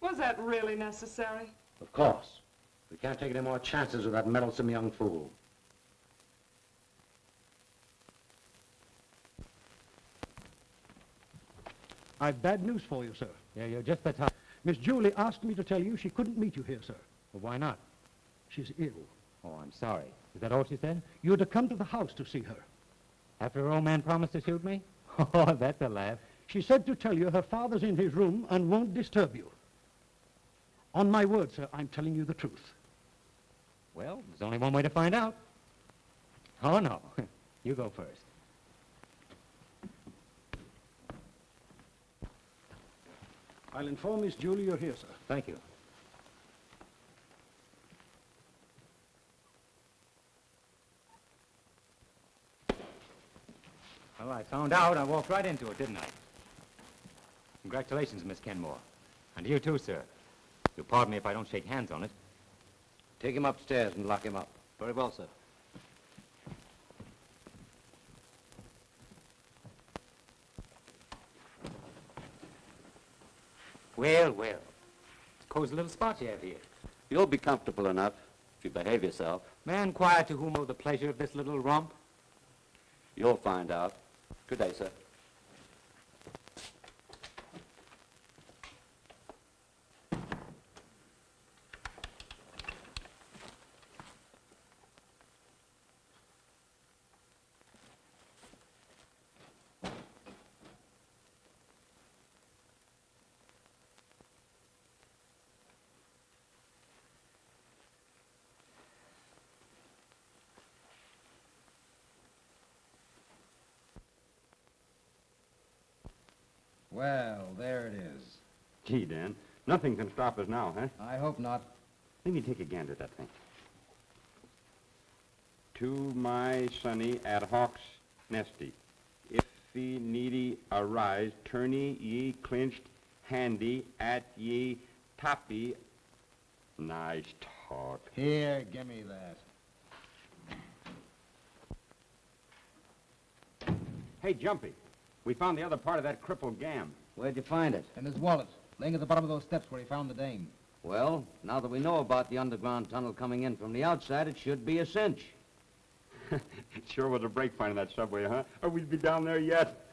was that really necessary? Of course. We can't take any more chances with that meddlesome young fool. I've bad news for you, sir. Yeah, you're just the top. Miss Julie asked me to tell you she couldn't meet you here, sir. Well, why not? She's ill. Oh, I'm sorry. Is that all she said? You're to come to the house to see her. After her old man promised to shoot me? Oh, that's a laugh. She said to tell you her father's in his room and won't disturb you. On my word, sir, I'm telling you the truth. Well, there's only one way to find out. Oh, no. You go first. I'll inform Miss Julie you're here, sir. Thank you. Well, I found out. I walked right into it, didn't I? Congratulations, Miss Kenmore. And you too, sir. You'll pardon me if I don't shake hands on it. Take him upstairs and lock him up. Very well, sir. Well, well. It's a cozy little spot you have here. You'll be comfortable enough if you behave yourself. Man quiet to whom owe the pleasure of this little romp? You'll find out. Good day, sir. Well, there it is. Gee, Dan, nothing can stop us now, huh? I hope not. Let me take a gander at that thing. To my sonny at Hawk's nesty, if the needy arise, tourney ye clinched handy at ye toppy. Nice talk. Here, give me that. Hey, Jumpy, we found the other part of that crippled gam. Where'd you find it? In his wallet, laying at the bottom of those steps where he found the dame. Well, now that we know about the underground tunnel coming in from the outside, it should be a cinch. It sure was a break finding that subway, huh? Or we'd be down there yet.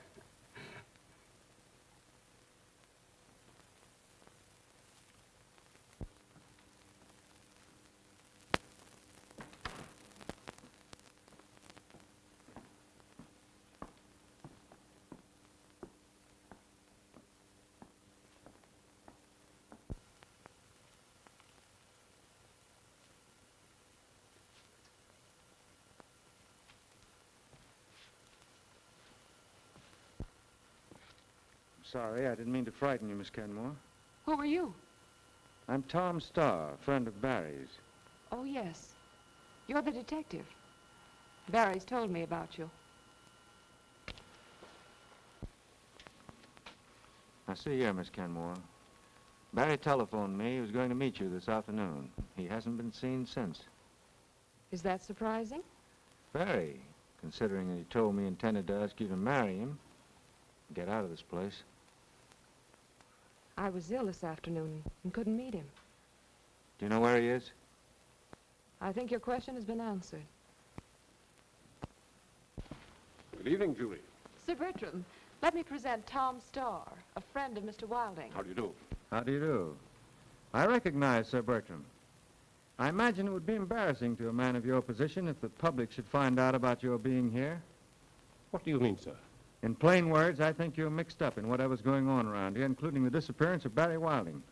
Sorry, I didn't mean to frighten you, Miss Kenmore. Who are you? I'm Tom Starr, a friend of Barry's. Oh, yes. You're the detective. Barry's told me about you. Now, see here, Miss Kenmore. Barry telephoned me he was going to meet you this afternoon. He hasn't been seen since. Is that surprising? Very, considering that he told me he intended to ask you to marry him. Get out of this place. I was ill this afternoon and couldn't meet him. Do you know where he is? I think your question has been answered. Good evening, Julie. Sir Bertram, let me present Tom Starr, a friend of Mr. Wilding. How do you do? How do you do? I recognize Sir Bertram. I imagine it would be embarrassing to a man of your position if the public should find out about your being here. What do you mean, sir? In plain words, I think you're mixed up in whatever's going on around here, including the disappearance of Barry Wilding.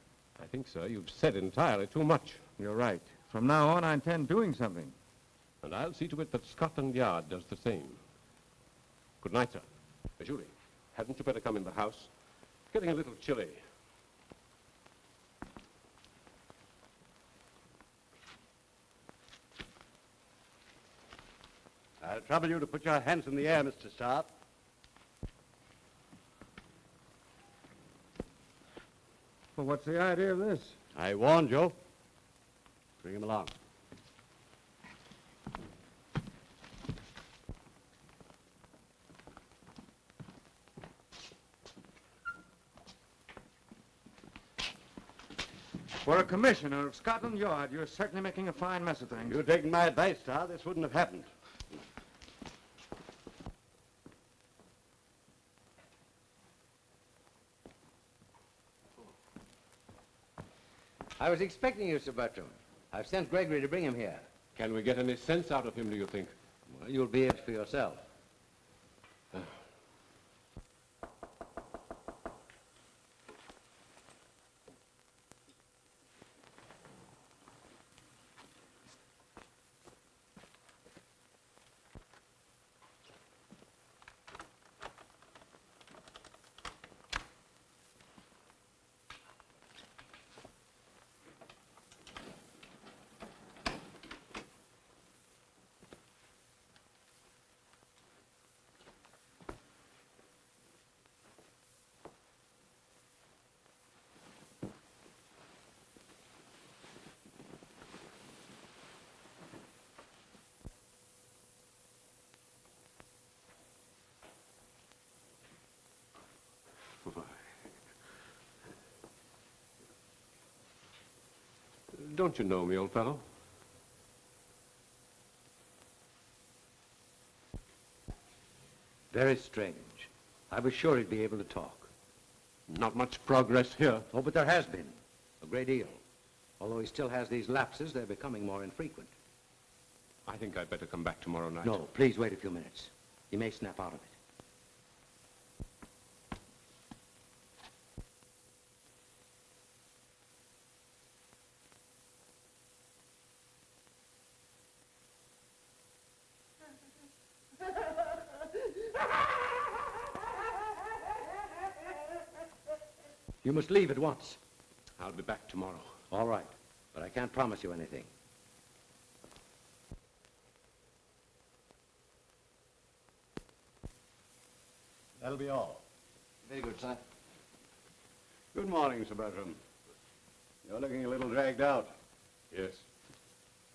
I think, sir, you've said entirely too much. You're right. From now on, I intend doing something. And I'll see to it that Scotland Yard does the same. Good night, sir. Julie, hadn't you better come in the house? It's getting a little chilly. I'll trouble you to put your hands in the air, Mr. Starr. Well, what's the idea of this? I warned you. Bring him along. For a commissioner of Scotland Yard, you're certainly making a fine mess of things. If you'd taken my advice, Starr, this wouldn't have happened. I was expecting you, Sir Bertram. I've sent Gregory to bring him here. Can we get any sense out of him, do you think? Well, you'll be it for yourself. Don't you know me, old fellow? Very strange. I was sure he'd be able to talk. Not much progress here. Oh, but there has been. A great deal. Although he still has these lapses, they're becoming more infrequent. I think I'd better come back tomorrow night. No, please wait a few minutes. He may snap out of it. You must leave at once. I'll be back tomorrow. All right, but I can't promise you anything. That'll be all. Very good, sir. Good morning, Sir Bertram. You're looking a little dragged out. Yes.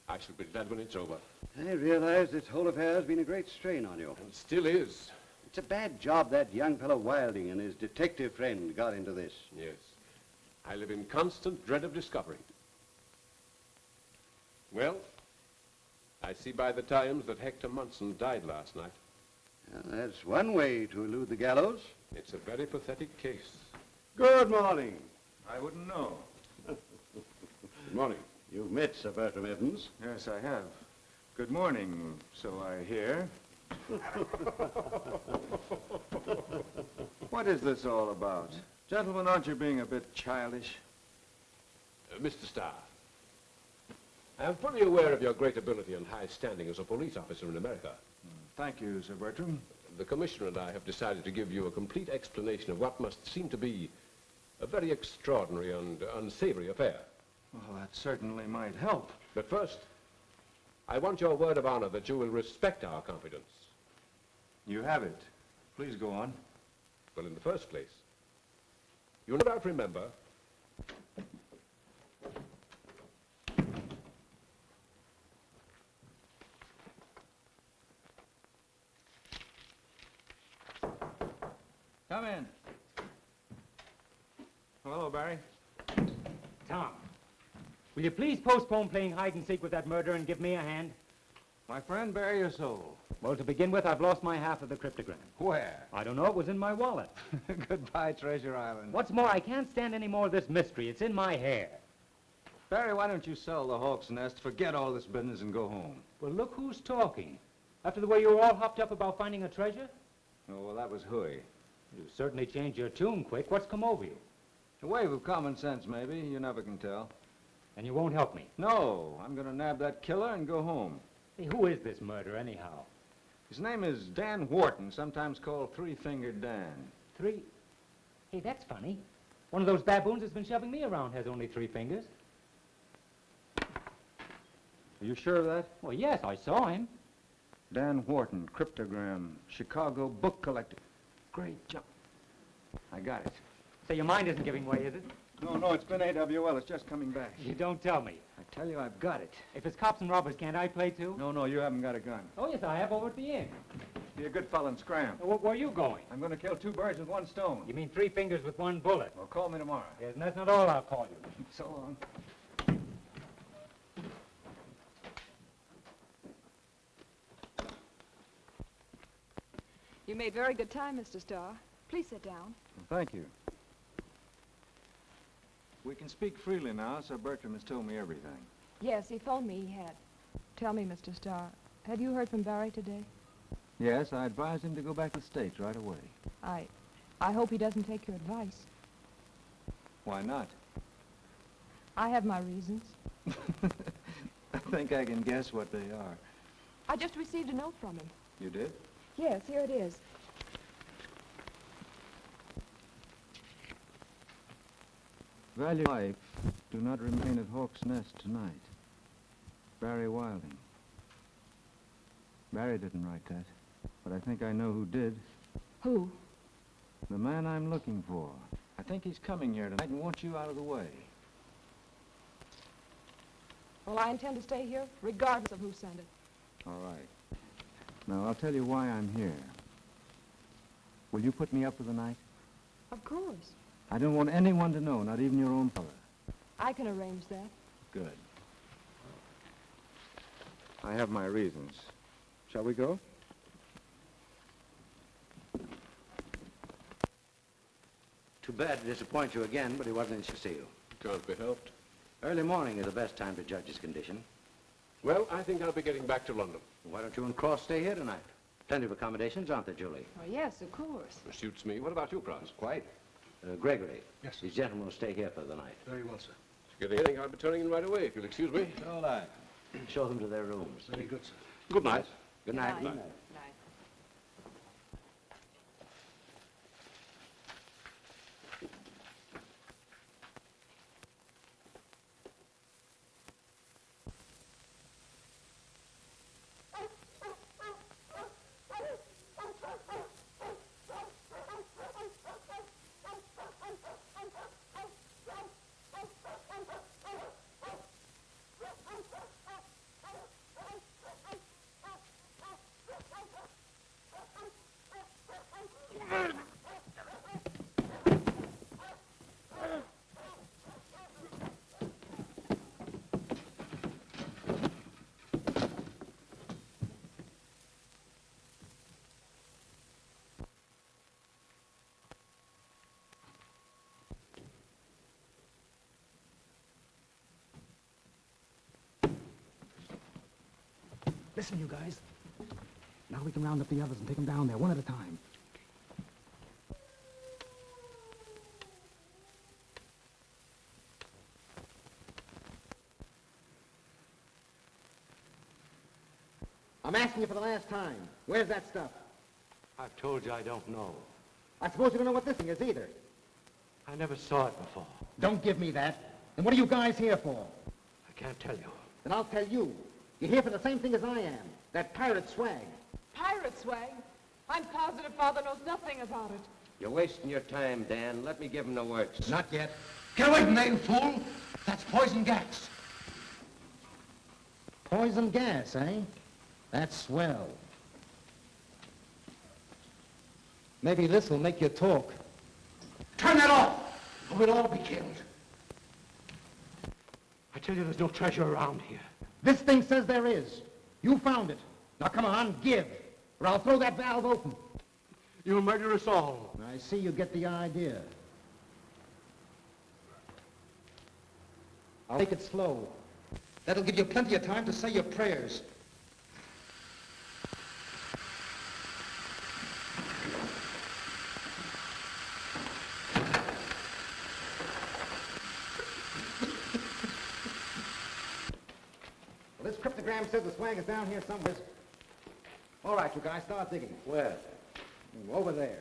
I shall be glad when it's over. I realize this whole affair has been a great strain on you. And still is. It's a bad job that young fellow Wilding and his detective friend got into this. Yes. I live in constant dread of discovery. Well, I see by the Times that Hector Munson died last night. Well, that's one way to elude the gallows. It's a very pathetic case. Good morning. I wouldn't know. Good morning. You've met Sir Bertram Evans. Yes, I have. Good morning, so I hear. What is this all about? Gentlemen, aren't you being a bit childish? Mr. Starr, I am fully aware of your great ability and high standing as a police officer in America. Thank you, Sir Bertram. the Commissioner and I have decided to give you a complete explanation of what must seem to be a very extraordinary and unsavory affair. Well, that certainly might help. But first, I want your word of honor that you will respect our confidence. You have it. Please go on. Well, in the first place, you no doubt remember Come in. Hello, Barry. Tom, will you please postpone playing hide and seek with that murderer and give me a hand? My friend, bare your soul. Well, to begin with, I've lost my half of the cryptogram. Where? I don't know. It was in my wallet. Goodbye, Treasure Island. What's more, I can't stand any more of this mystery. It's in my hair. Barry, why don't you sell the Hawk's Nest, forget all this business, and go home? Well, look who's talking. After the way you were all hopped up about finding a treasure? Oh, well, that was hooey. You certainly changed your tune quick. What's come over you? A wave of common sense, maybe. You never can tell. And you won't help me? No, I'm going to nab that killer and go home. Hey, who is this murderer, anyhow? His name is Dan Wharton, sometimes called Three-Fingered Dan. Hey, that's funny. One of those baboons that's been shoving me around has only 3 fingers. Are you sure of that? Well, yes, I saw him. Dan Wharton, cryptogram, Chicago book collector. Great job. I got it. So your mind isn't giving way, is it? No, it's been AWL. It's just coming back. You don't tell me. I tell you, I've got it. If it's cops and robbers, can't I play too? No, you haven't got a gun. Oh, yes, I have, over at the inn. Be a good fellow and scram. Where are you going? I'm going to kill 2 birds with 1 stone. You mean 3 fingers with 1 bullet? Well, call me tomorrow. Yes, and that's not all I'll call you. So long. You made very good time, Mr. Starr. Please sit down. Well, thank you. We can speak freely now, Sir Bertram has told me everything. Yes, he phoned me. He had. Tell me, Mr. Starr, have you heard from Barry today? Yes, I advised him to go back to the States right away. I hope he doesn't take your advice. Why not? I have my reasons. I think I can guess what they are. I just received a note from him. You did? Yes, here it is. Value life, do not remain at Hawk's Nest tonight. Barry Wilding. Barry didn't write that, but I think I know who did. Who? The man I'm looking for. I think he's coming here tonight and wants you out of the way. Well, I intend to stay here, regardless of who sent it. All right. Now, I'll tell you why I'm here. Will you put me up for the night? Of course. I don't want anyone to know, not even your own father. I can arrange that. Good. I have my reasons. Shall we go? Too bad to disappoint you again, but he wasn't in to see you. Can't be helped. Early morning is the best time to judge his condition. Well, I think I'll be getting back to London. Why don't you and Cross stay here tonight? Plenty of accommodations, aren't there, Julie? Oh, yes, of course. It suits me. What about you, Cross? Quite. Gregory. Yes, sir. These gentlemen will stay here for the night. Very well, sir. Good evening. I'll be turning in right away, if you'll excuse me. All right. Show them to their rooms. Very good, sir. Good night. Good night. Good night. Listen, you guys. Now we can round up the others and take them down there, one at a time. I'm asking you for the last time. Where's that stuff? I've told you I don't know. I suppose you don't know what this thing is either. I never saw it before. Don't give me that. Then what are you guys here for? I can't tell you. Then I'll tell you. You're here for the same thing as I am. That pirate swag. Pirate swag? I'm positive Father knows nothing about it. You're wasting your time, Dan. Let me give him the works. Not yet. Get away from there, you fool! That's poison gas. Poison gas, eh? That's swell. Maybe this will make you talk. Turn that off, or we'll all be killed. I tell you there's no treasure around here. This thing says there is. You found it. Now come on, give, or I'll throw that valve open. You'll murder us all. I see you get the idea. I'll make it slow. That'll give you plenty of time to say your prayers. Well, this cryptogram says the swag is down here somewhere. All right, you guys, start digging. Where? Over there.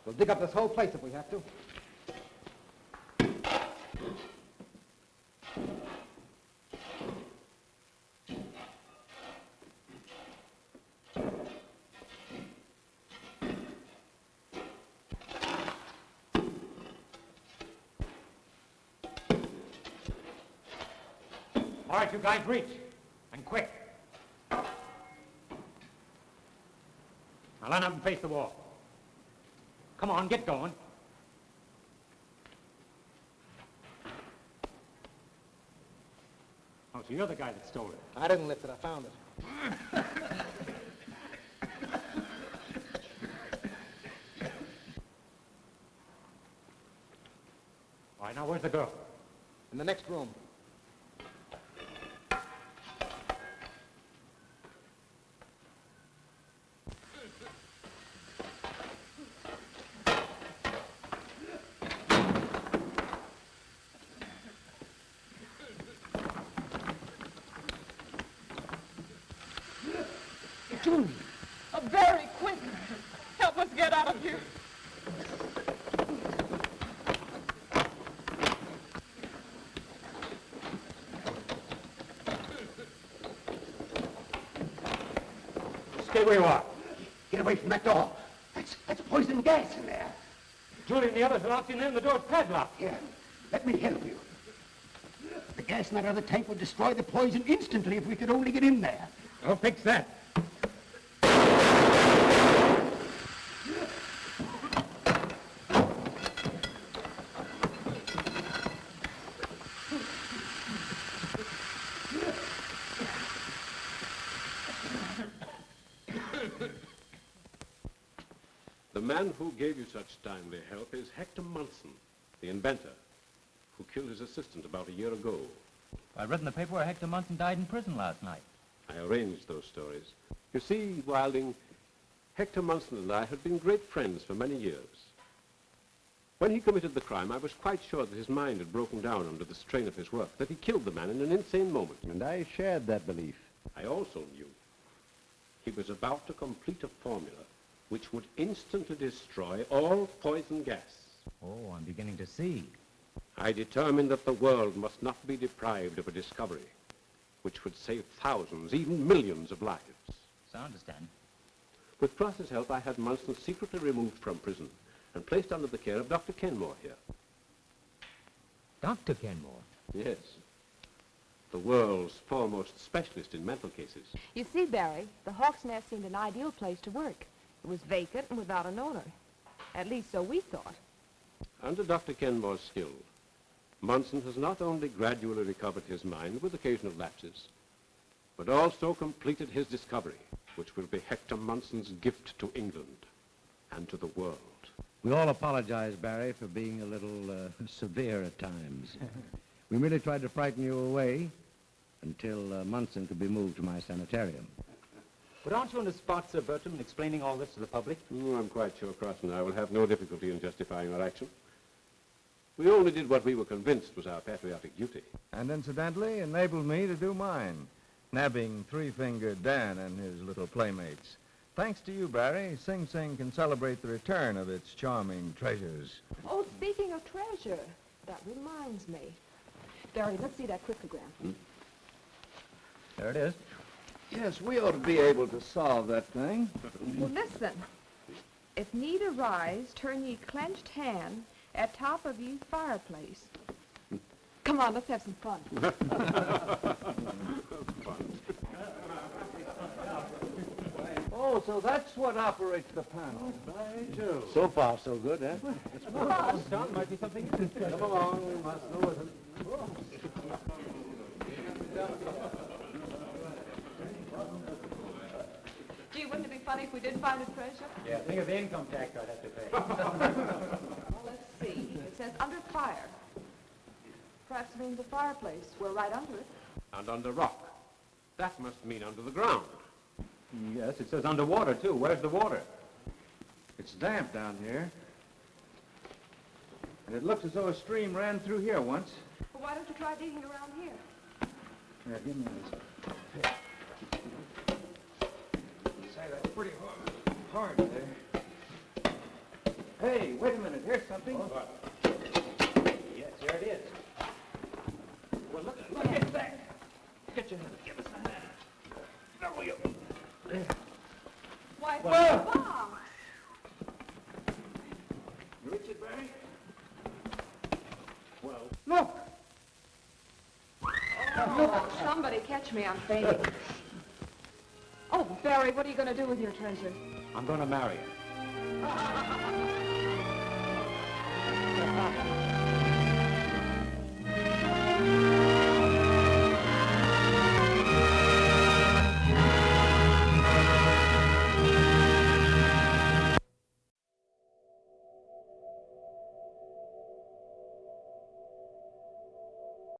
We'll dig up this whole place if we have to. All right, you guys, reach. And quick. Now line up and face the wall. Come on, get going. Oh, so you're the guy that stole it. I didn't lift it, I found it. All right, now where's the girl? In the next room. Julie. Oh, very quick. Help us get out of here. Stay where you are. Get away from that door. That's poison gas in there. Julie and the others are locked in there and the door's padlocked. Here, let me help you. The gas in that other tank would destroy the poison instantly if we could only get in there. I'll fix that. The man who gave you such timely help is Hector Munson, the inventor, who killed his assistant about a year ago. I read in the paper where Hector Munson died in prison last night. I arranged those stories. You see, Wilding, Hector Munson and I had been great friends for many years. When he committed the crime, I was quite sure that his mind had broken down under the strain of his work, that he killed the man in an insane moment. And I shared that belief. I also knew he was about to complete a formula which would instantly destroy all poison gas. Oh, I'm beginning to see. I determined that the world must not be deprived of a discovery which would save thousands, even millions of lives. So I understand. With Cross's help, I had Munson secretly removed from prison and placed under the care of Dr. Kenmore here. Dr. Kenmore? Yes. The world's foremost specialist in mental cases. You see, Barry, the Hawk's Nest seemed an ideal place to work. It was vacant and without an owner. At least so we thought. Under Dr. Kenmore's skill, Munson has not only gradually recovered his mind with occasional lapses, but also completed his discovery, which will be Hector Munson's gift to England and to the world. We all apologize, Barry, for being a little severe at times. We merely tried to frighten you away until Munson could be moved to my sanitarium. But aren't you on the spot, Sir Bertram, in explaining all this to the public? Oh, I'm quite sure Cross and I will have no difficulty in justifying our action. We only did what we were convinced was our patriotic duty. And incidentally, enabled me to do mine, nabbing Three-Fingered Dan and his little playmates. Thanks to you, Barry, Sing Sing can celebrate the return of its charming treasures. Oh, speaking of treasure, that reminds me. Barry, let's see that cryptogram. There it is. Yes, we ought to be able to solve that thing. Well, listen. If need arise, turn ye clenched hand at top of ye fireplace. Come on, let's have some fun. Oh, so that's what operates the panel. So far, so good, eh? John, might be something. Come along, we must know it. Gee, wouldn't it be funny if we did find a treasure? Yeah, think of the income tax I'd have to pay. Well, let's see. It says under fire. Perhaps it means the fireplace. We're right under it. And under rock. That must mean under the ground. Yes, it says underwater, too. Where's the water? It's damp down here. And it looks as though a stream ran through here once. Well, why don't you try digging around here? Here, give me this. Say, that's pretty hard there. Hey, wait a minute. Here's something. Yes, there it is. Well, look at that. Get your hand. Give us a hand. There we go. There. Why, Well. it's a box. You reach it, Barry? Well. Look. Oh, somebody catch me. I'm fainting. Oh, Barry, what are you going to do with your treasure? I'm going to marry her.